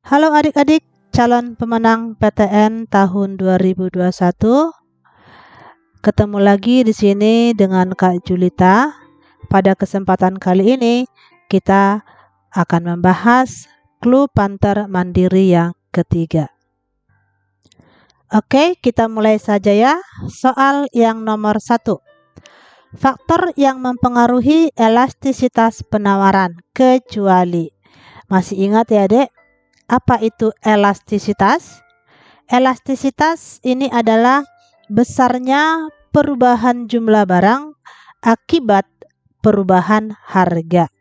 Halo adik-adik calon pemenang PTN tahun 2021. Ketemu lagi di sini dengan Kak Julita. Pada kesempatan kali ini kita akan membahas clue Panter Mandiri yang ketiga. Oke, kita mulai saja ya. Soal yang nomor 1. Faktor yang mempengaruhi elastisitas penawaran kecuali. Masih ingat ya, Dek? Apa itu elastisitas? Elastisitas ini adalah besarnya perubahan jumlah barang akibat perubahan harga.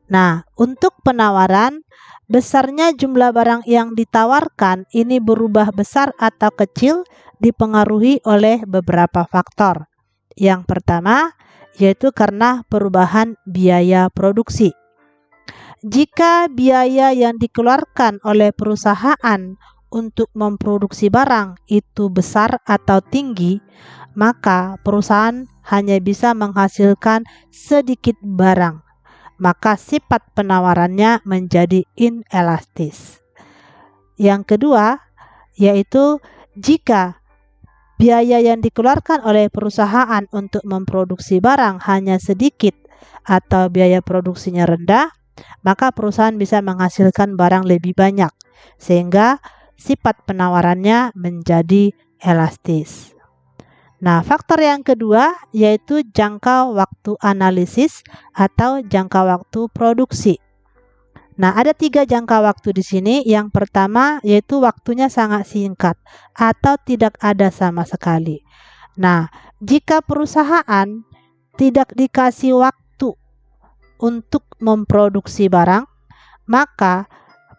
Nah, untuk penawaran, besarnya jumlah barang yang ditawarkan ini berubah besar atau kecil dipengaruhi oleh beberapa faktor. Yang pertama, yaitu karena perubahan biaya produksi. Jika biaya yang dikeluarkan oleh perusahaan untuk memproduksi barang itu besar atau tinggi, maka perusahaan hanya bisa menghasilkan sedikit barang. Maka sifat penawarannya menjadi inelastis. Yang kedua, yaitu jika biaya yang dikeluarkan oleh perusahaan untuk memproduksi barang hanya sedikit atau biaya produksinya rendah, maka perusahaan bisa menghasilkan barang lebih banyak sehingga sifat penawarannya menjadi elastis. Nah, faktor yang kedua yaitu jangka waktu analisis atau jangka waktu produksi. Nah, ada 3 jangka waktu di sini. Yang pertama yaitu waktunya sangat singkat atau tidak ada sama sekali. Nah, jika perusahaan tidak dikasih waktu untuk memproduksi barang, maka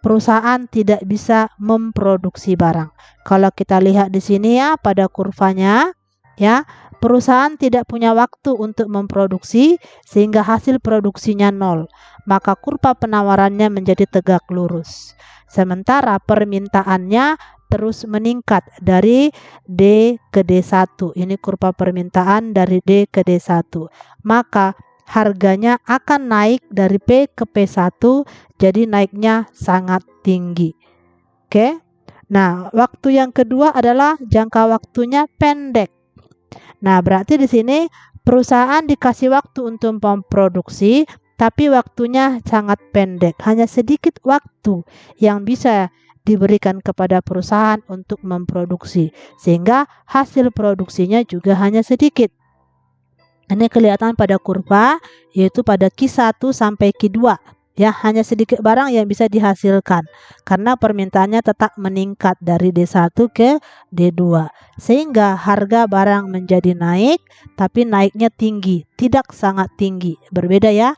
perusahaan tidak bisa memproduksi barang. Kalau kita lihat di sini ya pada kurvanya ya, perusahaan tidak punya waktu untuk memproduksi sehingga hasil produksinya 0. Maka kurva penawarannya menjadi tegak lurus. Sementara permintaannya terus meningkat dari D ke D1. Ini kurva permintaan dari D ke D1. Maka harganya akan naik dari P ke P1, jadi naiknya sangat tinggi. Oke. Nah, waktu yang kedua adalah jangka waktunya pendek. Nah, berarti di sini perusahaan dikasih waktu untuk memproduksi, tapi waktunya sangat pendek. Hanya sedikit waktu yang bisa diberikan kepada perusahaan untuk memproduksi, sehingga hasil produksinya juga hanya sedikit. Ini kelihatan pada kurva, yaitu pada Q1 sampai Q2. Ya, hanya sedikit barang yang bisa dihasilkan karena permintaannya tetap meningkat dari D1 ke D2. Sehingga harga barang menjadi naik, tapi naiknya tinggi, tidak sangat tinggi. Berbeda ya.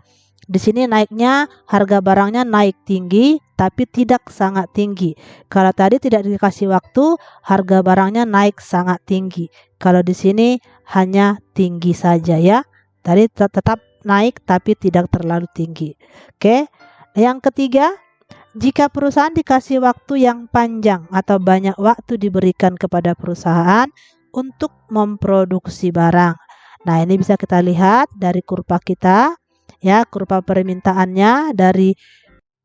Di sini naiknya harga barangnya naik tinggi tapi tidak sangat tinggi. Kalau tadi tidak dikasih waktu, harga barangnya naik sangat tinggi. Kalau di sini hanya tinggi saja ya. Tadi tetap naik tapi tidak terlalu tinggi. Oke. Yang ketiga, jika perusahaan dikasih waktu yang panjang atau banyak waktu diberikan kepada perusahaan untuk memproduksi barang. Nah, ini bisa kita lihat dari kurva kita. Ya, kurva permintaannya dari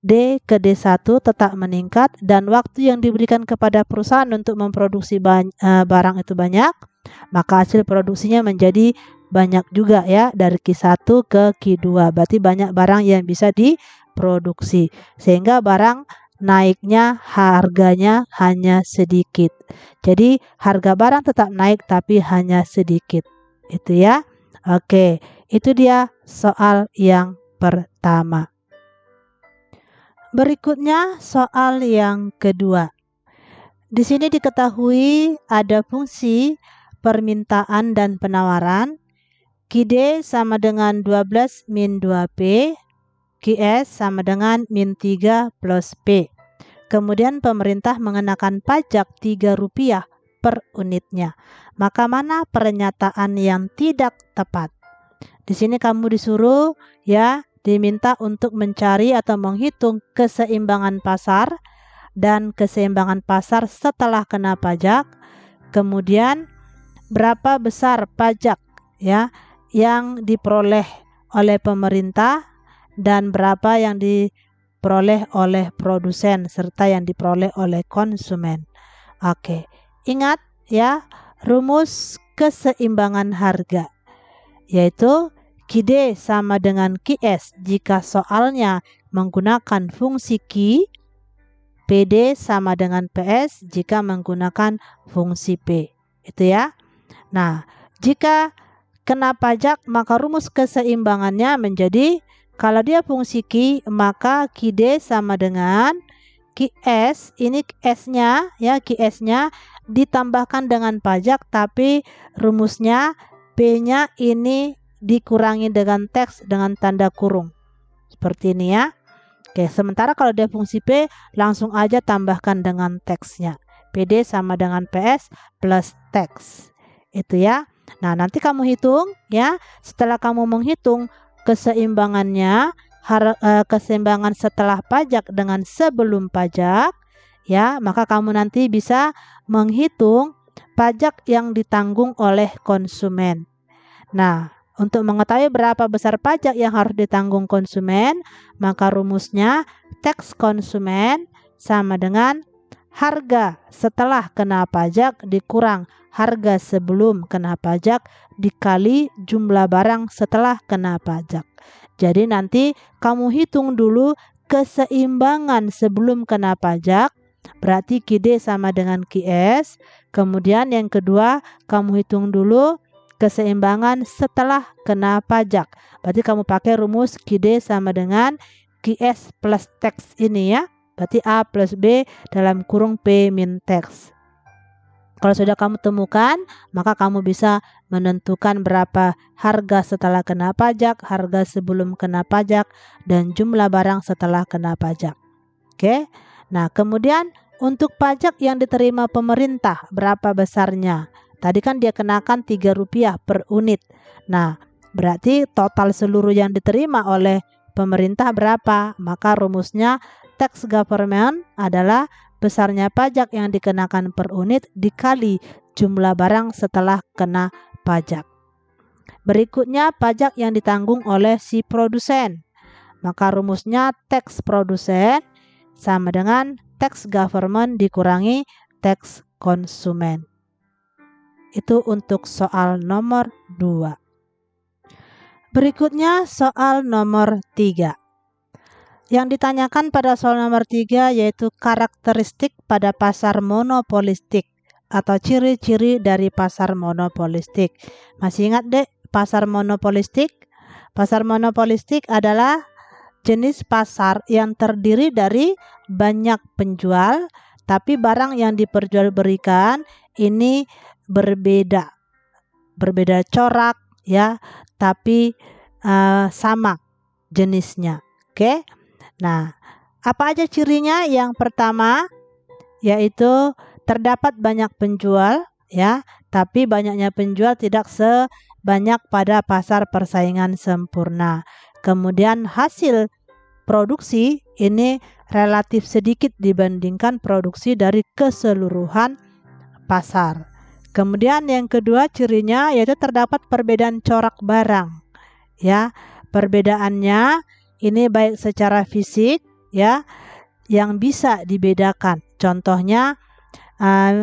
D ke D1 tetap meningkat dan waktu yang diberikan kepada perusahaan untuk memproduksi barang itu banyak, maka hasil produksinya menjadi banyak juga ya, dari Q1 ke Q2. Berarti banyak barang yang bisa diproduksi sehingga barang naiknya harganya hanya sedikit. Jadi harga barang tetap naik tapi hanya sedikit. Itu ya. Oke, itu dia soal yang pertama. Berikutnya soal yang kedua. Di sini diketahui ada fungsi permintaan dan penawaran. QD sama dengan 12 min 2P. QS sama dengan min 3 plus P. Kemudian pemerintah mengenakan pajak Rp3 per unitnya. Maka mana pernyataan yang tidak tepat? Di sini kamu disuruh ya, diminta untuk mencari atau menghitung keseimbangan pasar dan keseimbangan pasar setelah kena pajak. Kemudian berapa besar pajak ya yang diperoleh oleh pemerintah dan berapa yang diperoleh oleh produsen serta yang diperoleh oleh konsumen. Oke, ingat ya rumus keseimbangan harga, yaitu QD sama dengan QS jika soalnya menggunakan fungsi Q, PD sama dengan PS jika menggunakan fungsi P. Itu ya. Nah, jika kena pajak maka rumus keseimbangannya menjadi kalau dia fungsi Q maka QD sama dengan QS, ini S-nya ya, QS-nya ditambahkan dengan pajak tapi rumusnya P-nya ini dikurangi dengan teks dengan tanda kurung. Seperti ini ya. Oke, sementara kalau dia fungsi P langsung aja tambahkan dengan teksnya. PD sama dengan PS plus teks. Itu ya. Nah, nanti kamu hitung ya. Setelah kamu menghitung keseimbangannya, keseimbangan setelah pajak dengan sebelum pajak ya, maka kamu nanti bisa menghitung pajak yang ditanggung oleh konsumen. Nah, untuk mengetahui berapa besar pajak yang harus ditanggung konsumen, maka rumusnya teks konsumen sama dengan harga setelah kena pajak dikurang harga sebelum kena pajak dikali jumlah barang setelah kena pajak. Jadi nanti kamu hitung dulu keseimbangan sebelum kena pajak, berarti QD sama dengan QS. Kemudian yang kedua, kamu hitung dulu keseimbangan setelah kena pajak. Berarti kamu pakai rumus QD sama dengan QS plus teks ini ya. Berarti A plus B dalam kurung P min teks. Kalau sudah kamu temukan, maka kamu bisa menentukan berapa harga setelah kena pajak, harga sebelum kena pajak, dan jumlah barang setelah kena pajak. Oke. Nah, kemudian untuk pajak yang diterima pemerintah, berapa besarnya? Tadi kan dia kenakan Rp3 per unit. Nah, berarti total seluruh yang diterima oleh pemerintah berapa? Maka rumusnya tax government adalah besarnya pajak yang dikenakan per unit dikali jumlah barang setelah kena pajak. Berikutnya pajak yang ditanggung oleh si produsen. Maka rumusnya tax produsen sama dengan tax government dikurangi tax konsumen. Itu untuk soal nomor 2. Berikutnya soal nomor 3. Yang ditanyakan pada soal nomor 3 yaitu karakteristik pada pasar monopolistik atau ciri-ciri dari pasar monopolistik. Masih ingat dek pasar monopolistik? Pasar monopolistik adalah jenis pasar yang terdiri dari banyak penjual tapi barang yang diperjualbelikan ini berbeda corak ya, tapi sama jenisnya. Oke. Nah, apa aja cirinya? Yang pertama yaitu terdapat banyak penjual ya, tapi banyaknya penjual tidak sebanyak pada pasar persaingan sempurna. Kemudian hasil produksi ini relatif sedikit dibandingkan produksi dari keseluruhan pasar. Kemudian yang kedua cirinya yaitu terdapat perbedaan corak barang. Ya, perbedaannya ini baik secara fisik ya yang bisa dibedakan. Contohnya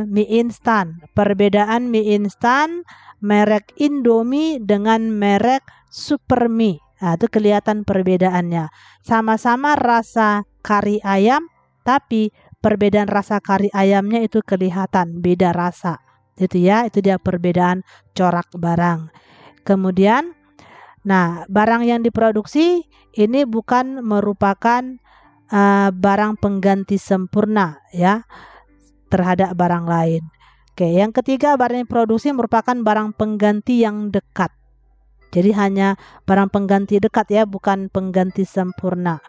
mie instan. Perbedaan mie instan merek Indomie dengan merek Supermie. Nah, itu kelihatan perbedaannya. Sama-sama rasa kari ayam tapi perbedaan rasa kari ayamnya itu kelihatan beda rasa. Itu ya, itu dia perbedaan corak barang. Kemudian, nah barang yang diproduksi ini bukan merupakan barang pengganti sempurna ya terhadap barang lain. Oke, yang ketiga barang yang diproduksi merupakan barang pengganti yang dekat. Jadi hanya barang pengganti dekat ya, bukan pengganti sempurna.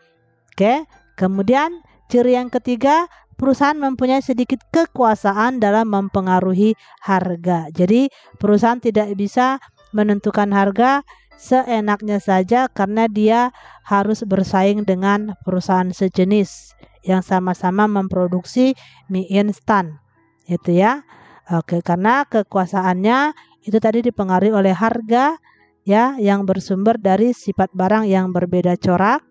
Oke, kemudian ciri yang ketiga, perusahaan mempunyai sedikit kekuasaan dalam mempengaruhi harga. Jadi perusahaan tidak bisa menentukan harga seenaknya saja karena dia harus bersaing dengan perusahaan sejenis yang sama-sama memproduksi mie instan. Itu ya. Oke, karena kekuasaannya itu tadi dipengaruhi oleh harga ya yang bersumber dari sifat barang yang berbeda corak.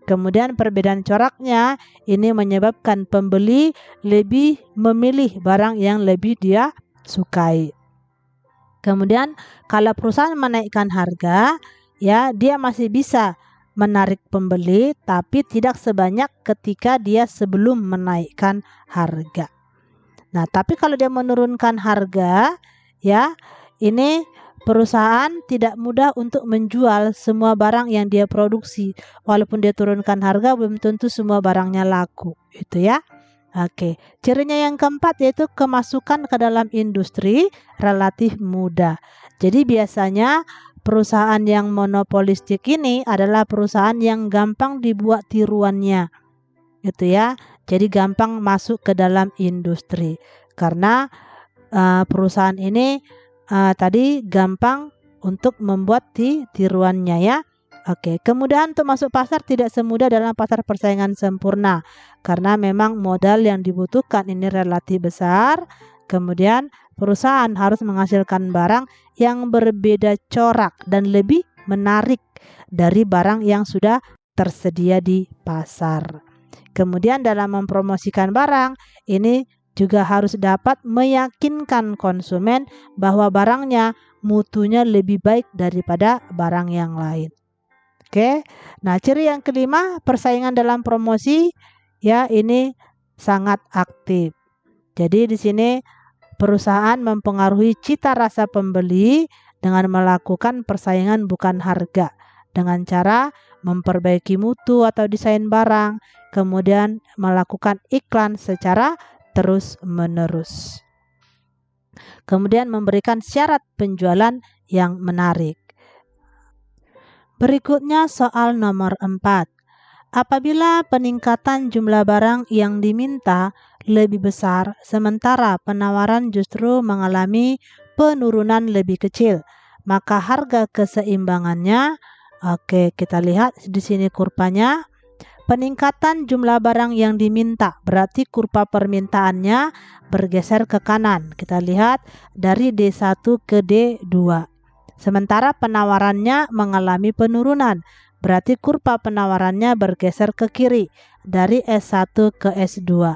Kemudian perbedaan coraknya ini menyebabkan pembeli lebih memilih barang yang lebih dia sukai. Kemudian kalau perusahaan menaikkan harga, ya dia masih bisa menarik pembeli tapi tidak sebanyak ketika dia sebelum menaikkan harga. Nah, tapi kalau dia menurunkan harga, ya ini perusahaan tidak mudah untuk menjual semua barang yang dia produksi. Walaupun dia turunkan harga, belum tentu semua barangnya laku. Itu ya. Oke. Cirinya yang keempat yaitu kemasukan ke dalam industri relatif mudah. Jadi biasanya perusahaan yang monopolistik ini adalah perusahaan yang gampang dibuat tiruannya. Gitu ya. Jadi gampang masuk ke dalam industri. Karena perusahaan ini tadi gampang untuk membuat tiruannya ya. Oke, kemudahan untuk masuk pasar tidak semudah dalam pasar persaingan sempurna karena memang modal yang dibutuhkan ini relatif besar. Kemudian perusahaan harus menghasilkan barang yang berbeda corak dan lebih menarik dari barang yang sudah tersedia di pasar. Kemudian dalam mempromosikan barang ini juga harus dapat meyakinkan konsumen bahwa barangnya mutunya lebih baik daripada barang yang lain. Oke. Nah, ciri yang kelima, persaingan dalam promosi ya ini sangat aktif. Jadi di sini perusahaan mempengaruhi cita rasa pembeli dengan melakukan persaingan bukan harga dengan cara memperbaiki mutu atau desain barang, kemudian melakukan iklan secara terus-menerus. Kemudian memberikan syarat penjualan yang menarik. Berikutnya soal nomor 4. Apabila peningkatan jumlah barang yang diminta lebih besar, sementara penawaran justru mengalami penurunan lebih kecil, maka harga keseimbangannya, oke, kita lihat di sini kurvanya. Peningkatan jumlah barang yang diminta berarti kurva permintaannya bergeser ke kanan. Kita lihat dari D1 ke D2. Sementara penawarannya mengalami penurunan, berarti kurva penawarannya bergeser ke kiri dari S1 ke S2.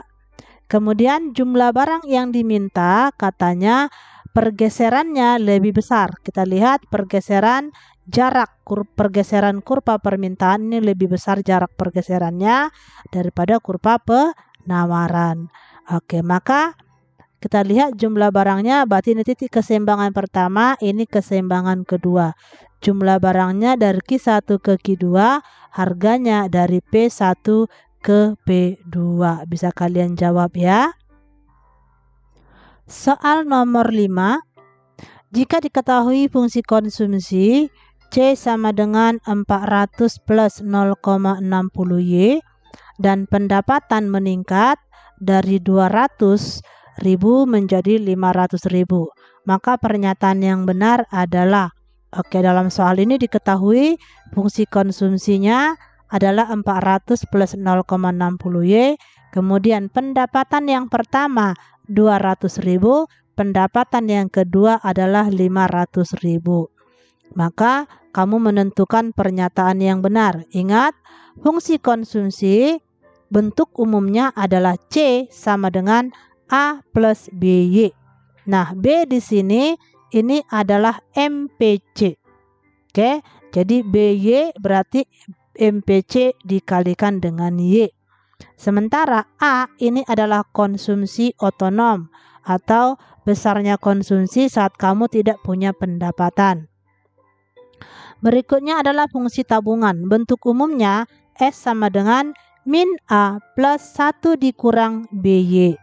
Kemudian jumlah barang yang diminta katanya pergeserannya lebih besar. Kita lihat pergeseran jarak pergeseran kurva permintaan ini lebih besar jarak pergeserannya daripada kurva penawaran. Oke, maka kita lihat jumlah barangnya berarti ini titik keseimbangan pertama, ini keseimbangan kedua. Jumlah barangnya dari Q1 ke Q2, harganya dari P1 ke P2. Bisa kalian jawab ya. Soal nomor 5. Jika diketahui fungsi konsumsi C sama dengan 400 plus 0,60Y dan pendapatan meningkat dari 200.000 menjadi 500.000, maka pernyataan yang benar adalah, oke, dalam soal ini diketahui fungsi konsumsinya adalah 400 plus 0,60Y, kemudian pendapatan yang pertama 200.000, pendapatan yang kedua adalah 500.000. Maka kamu menentukan pernyataan yang benar. Ingat, fungsi konsumsi bentuk umumnya adalah C sama dengan A plus BY. Nah, B di sini ini adalah MPC. Oke, jadi BY berarti MPC dikalikan dengan Y. Sementara A ini adalah konsumsi otonom atau besarnya konsumsi saat kamu tidak punya pendapatan. Berikutnya adalah fungsi tabungan. Bentuk umumnya S sama dengan min A plus 1 dikurang BY.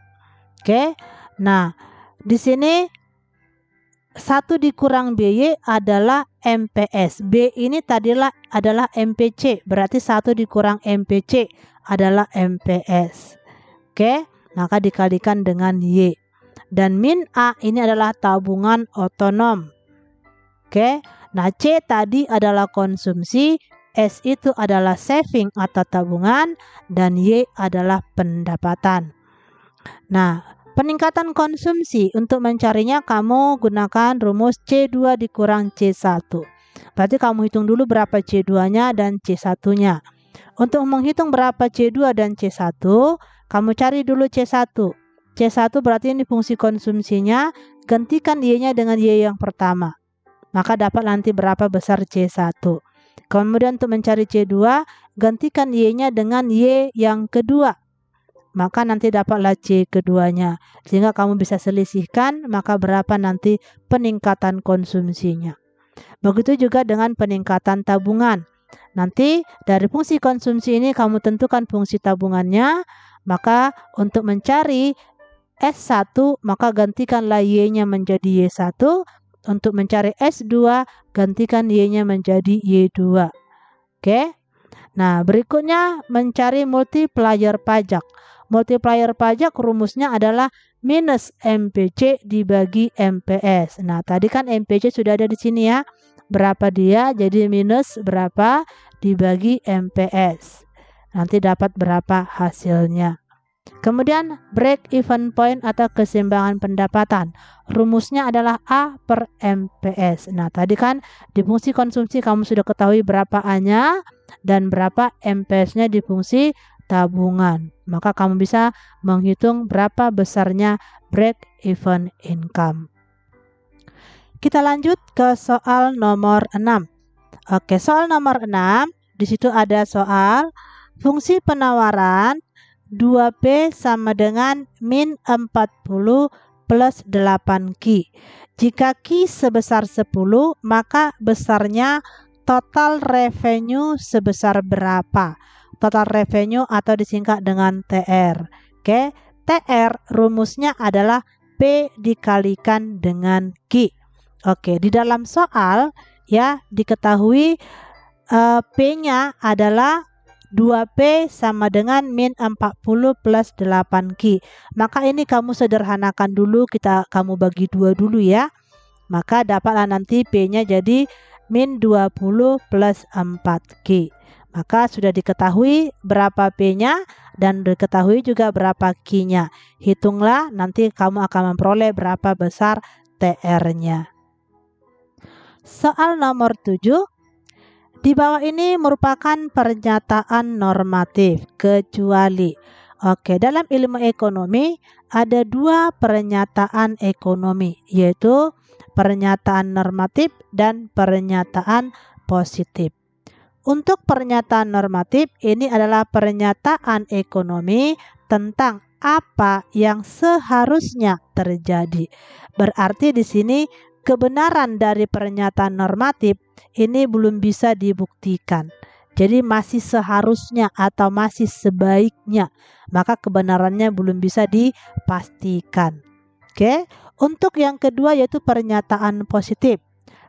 Oke. Nah, di sini 1 dikurang BY adalah MPS. B ini tadilah adalah MPC. Berarti 1 dikurang MPC adalah MPS. Oke. Maka dikalikan dengan Y. Dan min A ini adalah tabungan otonom. Oke. Nah, C tadi adalah konsumsi, S itu adalah saving atau tabungan, dan Y adalah pendapatan. Nah, peningkatan konsumsi untuk mencarinya kamu gunakan rumus C2 dikurang C1. Berarti kamu hitung dulu berapa C2-nya dan C1-nya. Untuk menghitung berapa C2 dan C1, kamu cari dulu C1. C1 berarti ini fungsi konsumsinya, gantikan Y-nya dengan Y yang pertama. Maka dapat nanti berapa besar C1. Kemudian untuk mencari C2, gantikan Y-nya dengan Y yang kedua. Maka nanti dapatlah C keduanya. Sehingga kamu bisa selisihkan, maka berapa nanti peningkatan konsumsinya. Begitu juga dengan peningkatan tabungan. Nanti dari fungsi konsumsi ini kamu tentukan fungsi tabungannya. Maka untuk mencari S1, maka gantikanlah Y-nya menjadi Y1. Untuk mencari S2, gantikan Y-nya menjadi Y2. Oke. Nah, berikutnya mencari multiplier pajak. Multiplier pajak rumusnya adalah minus MPC dibagi MPS. Nah, tadi kan MPC sudah ada di sini ya. Berapa dia? Jadi minus berapa dibagi MPS. Nanti dapat berapa hasilnya. Kemudian break even point atau keseimbangan pendapatan. Rumusnya adalah A per MPS. Nah, tadi kan di fungsi konsumsi kamu sudah ketahui berapa A-nya dan berapa MPS-nya di fungsi tabungan. Maka kamu bisa menghitung berapa besarnya break even income. Kita lanjut ke soal nomor 6. Oke, soal nomor 6, di situ ada soal fungsi penawaran 2P sama dengan min 40 plus 8Q. Jika Q sebesar 10, maka besarnya total revenue sebesar berapa? Total revenue atau disingkat dengan TR. Oke, TR rumusnya adalah P dikalikan dengan Q. Oke, di dalam soal ya diketahui P-nya adalah 2P sama dengan min 40 plus 8Q. Maka ini kamu sederhanakan dulu, kamu bagi 2 dulu ya. Maka dapatlah nanti P-nya jadi min 20 plus 4Q. Maka sudah diketahui berapa P-nya dan diketahui juga berapa Q-nya. Hitunglah, nanti kamu akan memperoleh berapa besar TR-nya. Soal nomor 7. Di bawah ini merupakan pernyataan normatif kecuali. Oke, dalam ilmu ekonomi ada 2 pernyataan ekonomi, yaitu pernyataan normatif dan pernyataan positif. Untuk pernyataan normatif, ini adalah pernyataan ekonomi tentang apa yang seharusnya terjadi. Berarti di sini kebenaran dari pernyataan normatif ini belum bisa dibuktikan. Jadi masih seharusnya atau masih sebaiknya, maka kebenarannya belum bisa dipastikan. Oke, untuk yang kedua yaitu pernyataan positif.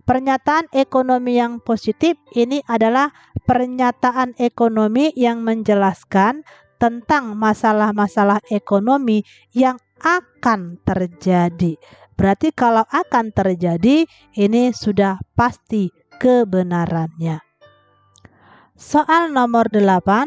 Pernyataan ekonomi yang positif ini adalah pernyataan ekonomi yang menjelaskan tentang masalah-masalah ekonomi yang akan terjadi. Berarti kalau akan terjadi, ini sudah pasti kebenarannya. Soal nomor 8.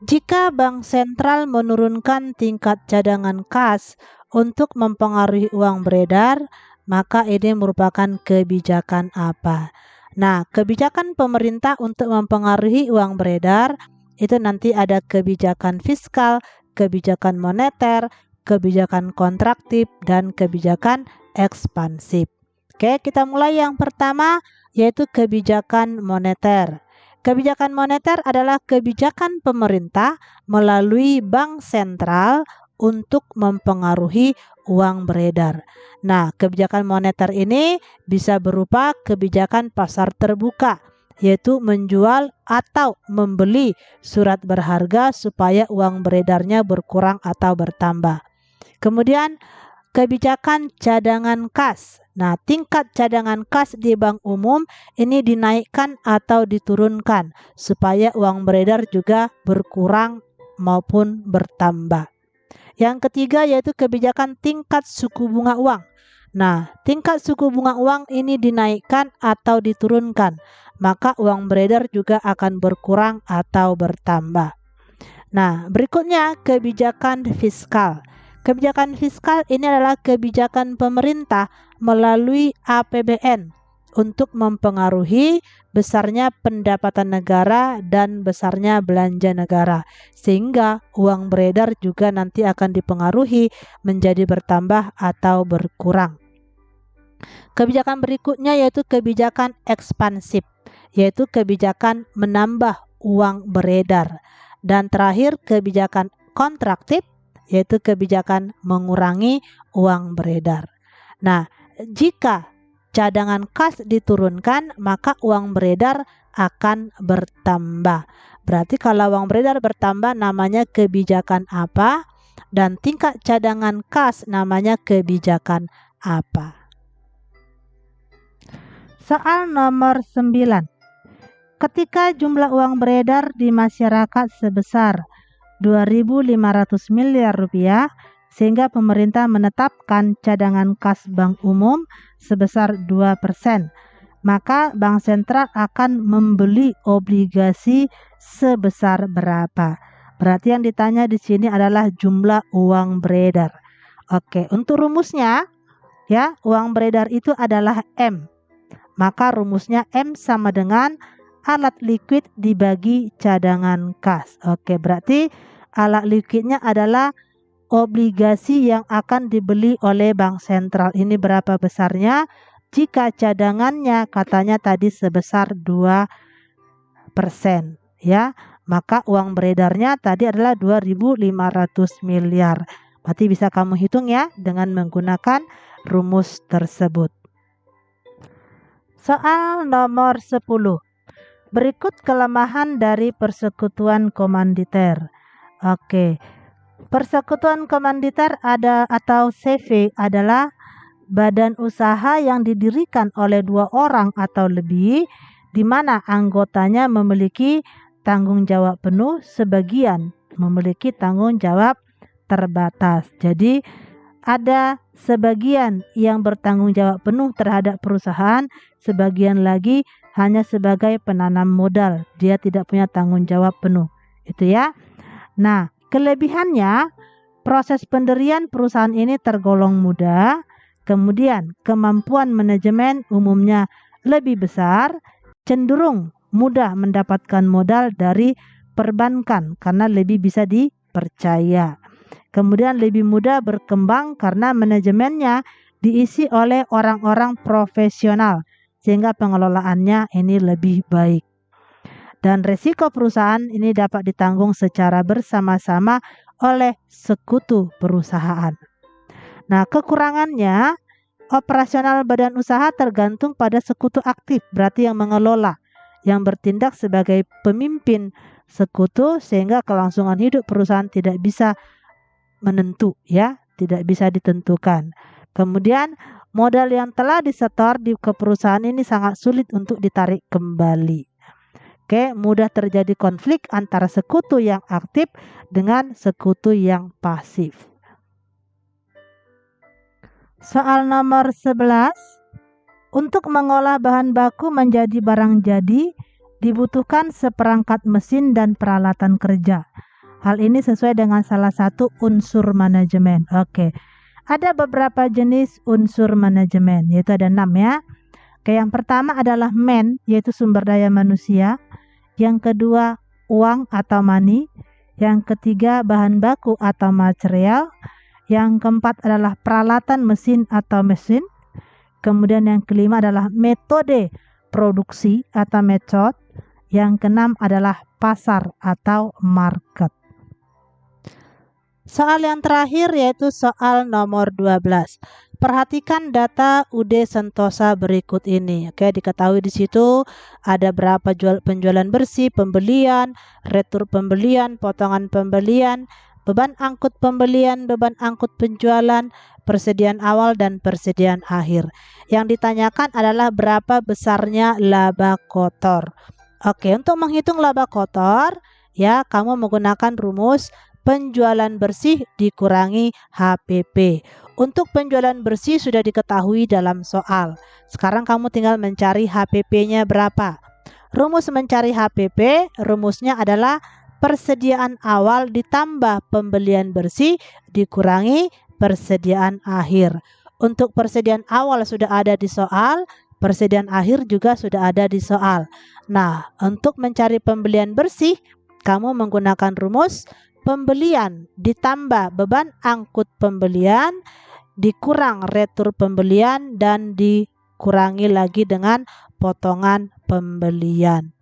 Jika Bank Sentral menurunkan tingkat cadangan kas untuk mempengaruhi uang beredar, maka ini merupakan kebijakan apa? Nah, kebijakan pemerintah untuk mempengaruhi uang beredar itu nanti ada kebijakan fiskal, kebijakan moneter, kebijakan kontraktif, dan kebijakan ekspansif. Oke, kita mulai yang pertama yaitu kebijakan moneter. Kebijakan moneter adalah kebijakan pemerintah melalui bank sentral untuk mempengaruhi uang beredar. Nah, kebijakan moneter ini bisa berupa kebijakan pasar terbuka, yaitu menjual atau membeli surat berharga supaya uang beredarnya berkurang atau bertambah. Kemudian kebijakan cadangan kas. Nah, tingkat cadangan kas di bank umum ini dinaikkan atau diturunkan supaya uang beredar juga berkurang maupun bertambah. Yang ketiga yaitu kebijakan tingkat suku bunga uang. Nah, tingkat suku bunga uang ini dinaikkan atau diturunkan, maka uang beredar juga akan berkurang atau bertambah. Nah, berikutnya kebijakan fiskal. Kebijakan fiskal ini adalah kebijakan pemerintah melalui APBN untuk mempengaruhi besarnya pendapatan negara dan besarnya belanja negara. Sehingga uang beredar juga nanti akan dipengaruhi menjadi bertambah atau berkurang. Kebijakan berikutnya yaitu kebijakan ekspansif, yaitu kebijakan menambah uang beredar. Dan terakhir kebijakan kontraktif, yaitu kebijakan mengurangi uang beredar. Nah, jika cadangan kas diturunkan, maka uang beredar akan bertambah. Berarti kalau uang beredar bertambah namanya kebijakan apa, dan tingkat cadangan kas namanya kebijakan apa. Soal nomor 9. Ketika jumlah uang beredar di masyarakat sebesar 2.500 miliar rupiah, sehingga pemerintah menetapkan cadangan kas bank umum sebesar 2%, maka bank sentral akan membeli obligasi sebesar berapa? Berarti yang ditanya di sini adalah jumlah uang beredar. Oke, untuk rumusnya ya, uang beredar itu adalah M. Maka rumusnya M sama dengan alat likuid dibagi cadangan kas. Oke, berarti alat likuidnya adalah obligasi yang akan dibeli oleh bank sentral. Ini berapa besarnya? Jika cadangannya katanya tadi sebesar 2%, ya, maka uang beredarnya tadi adalah 2.500 miliar. Berarti bisa kamu hitung ya dengan menggunakan rumus tersebut. Soal nomor 10. Berikut kelemahan dari persekutuan komanditer. Oke. Persekutuan komanditer atau CV adalah badan usaha yang didirikan oleh 2 orang atau lebih, di mana anggotanya memiliki tanggung jawab penuh, sebagian memiliki tanggung jawab terbatas. Jadi ada sebagian yang bertanggung jawab penuh terhadap perusahaan, sebagian lagi hanya sebagai penanam modal. Dia tidak punya tanggung jawab penuh. Itu ya. Nah, kelebihannya, proses pendirian perusahaan ini tergolong mudah, kemudian kemampuan manajemen umumnya lebih besar, cenderung mudah mendapatkan modal dari perbankan karena lebih bisa dipercaya. Kemudian lebih mudah berkembang karena manajemennya diisi oleh orang-orang profesional, sehingga pengelolaannya ini lebih baik. Dan resiko perusahaan ini dapat ditanggung secara bersama-sama oleh sekutu perusahaan. Nah, kekurangannya, operasional badan usaha tergantung pada sekutu aktif, berarti yang mengelola, yang bertindak sebagai pemimpin sekutu, sehingga kelangsungan hidup perusahaan tidak bisa menentu, ya, tidak bisa ditentukan. Kemudian modal yang telah disetor ke perusahaan ini sangat sulit untuk ditarik kembali. Oke, mudah terjadi konflik antara sekutu yang aktif dengan sekutu yang pasif. Soal nomor 11. Untuk mengolah bahan baku menjadi barang jadi, dibutuhkan seperangkat mesin dan peralatan kerja. Hal ini sesuai dengan salah satu unsur manajemen. Oke, ada beberapa jenis unsur manajemen, yaitu ada 6 ya. Oke, yang pertama adalah man, yaitu sumber daya manusia. Yang kedua, uang atau money. Yang ketiga, bahan baku atau material. Yang keempat adalah peralatan mesin atau mesin. Kemudian yang kelima adalah metode produksi atau method. Yang keenam adalah pasar atau market. Soal yang terakhir yaitu soal nomor 12. Perhatikan data UD Sentosa berikut ini. Oke, diketahui di situ ada berapa penjualan bersih, pembelian, retur pembelian, potongan pembelian, beban angkut pembelian, beban angkut penjualan, persediaan awal dan persediaan akhir. Yang ditanyakan adalah berapa besarnya laba kotor. Oke, untuk menghitung laba kotor, ya, kamu menggunakan rumus penjualan bersih dikurangi HPP. Untuk penjualan bersih sudah diketahui dalam soal. Sekarang kamu tinggal mencari HPP-nya berapa. Rumus mencari HPP, rumusnya adalah persediaan awal ditambah pembelian bersih dikurangi persediaan akhir. Untuk persediaan awal sudah ada di soal, Persediaan akhir juga sudah ada di soal. Nah, untuk mencari pembelian bersih, kamu menggunakan rumus pembelian ditambah beban angkut pembelian dikurang retur pembelian dan dikurangi lagi dengan potongan pembelian.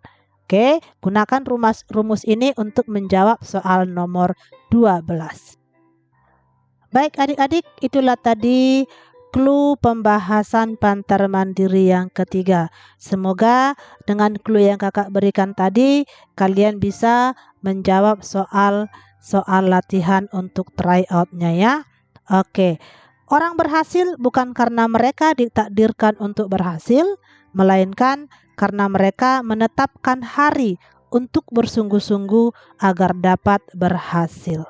Oke, gunakan rumus ini untuk menjawab soal nomor 12. Baik adik-adik, itulah tadi clue pembahasan Pantar Mandiri yang ketiga. Semoga dengan clue yang kakak berikan tadi, kalian bisa menjawab soal latihan untuk tryout-nya ya. Oke, orang berhasil bukan karena mereka ditakdirkan untuk berhasil, melainkan karena mereka menetapkan hari untuk bersungguh-sungguh agar dapat berhasil.